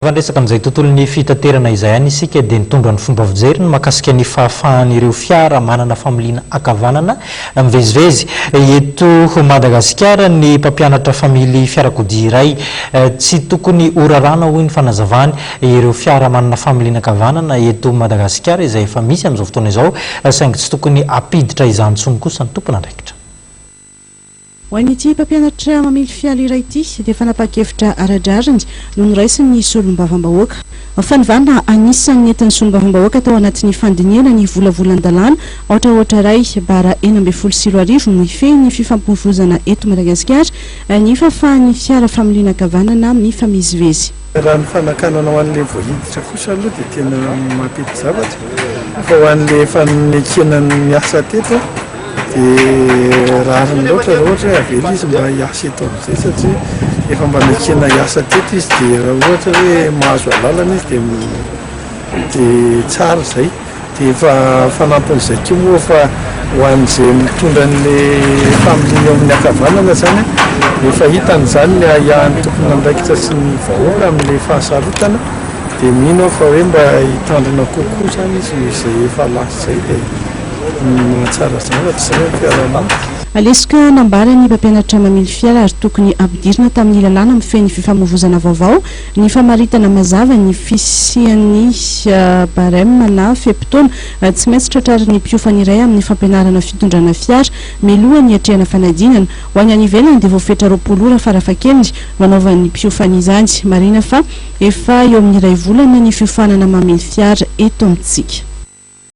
Vandresaka amin'izay tontolon'ny fitaterana izay ihany isika dia nitondra ny fomba fijery ny mahakasika ny fahafahan'ireo fiara manana familiana ankavanana mivezivezy eto Madagasikara. Ny mpampianatra family fiarakodia iray tsy tokony orarana hoy ny fanazavany ireo fiara manana familiana ankavanana eto Madagasikara izay efa misy amin'izao fotoana izao, saingy tsy tokony apiditra izany intsony kosa ny tompona andraikitra. Ho an'ity mpampianatra mamily fiara iray ity dia fanapa-kevitra ara-drariny no noraisin'ny solombavam-bahoaka. Fanivana anisan'ny entin'ny solombavam-bahoaka tao anatin'ny fandiniana ny volavolan-dalàna ohatraohatra ray bara 14 no ifehin'ny fifampivozana eto Madagasikara ny fahafahan'ny fiara familiana ankavanana mifamezivezy. Raha ny fanakanana ho an'ilay voahiditra kosa aloha dia tena mampety zavatra, fa ho an'ilay fanekena miasa teto dia rariny loatra raha ohatra hoe avela izy mba hiasa eto amin'izay, satria efa mba mekena hiasa teto izy dia raha ohatra hoe mahazo alalana izy dia tsara izay. Dia efa fanampon'izay koa moa fa ho an'izay mitondra an'ilay familiana eo amin'ny ankavanana zany efa hitan'izany ny ahiahan'ny tompona andraikitra sy ny vahoaka amin'ilay fahasarotana, dia mino aho fa hoe mba hitandrina kokoa zany izy izay efa lasa izay dia mahatsara zavatra izay ny fiarahana. Alesika nambara ny mpampianatra mamily fiara ary tokony ampidirina tamin'ny lalàna mifehy ny fifamoivoizana vaovao ny famaritana mazava ny fisian'ny barème na fepitaona tsy maintsy tratrariny mpiofany iray amin'ny fampianarana fitondrana fiara mialohan'ny hatrehana fanadinana. Ho any ivelany dia voafetra 20 ora farafahakeliny manaovan'ny mpiofany izany. Marina fa efa eo amin'ny iray volana ny fiofanana mamily fiara eto amintsika.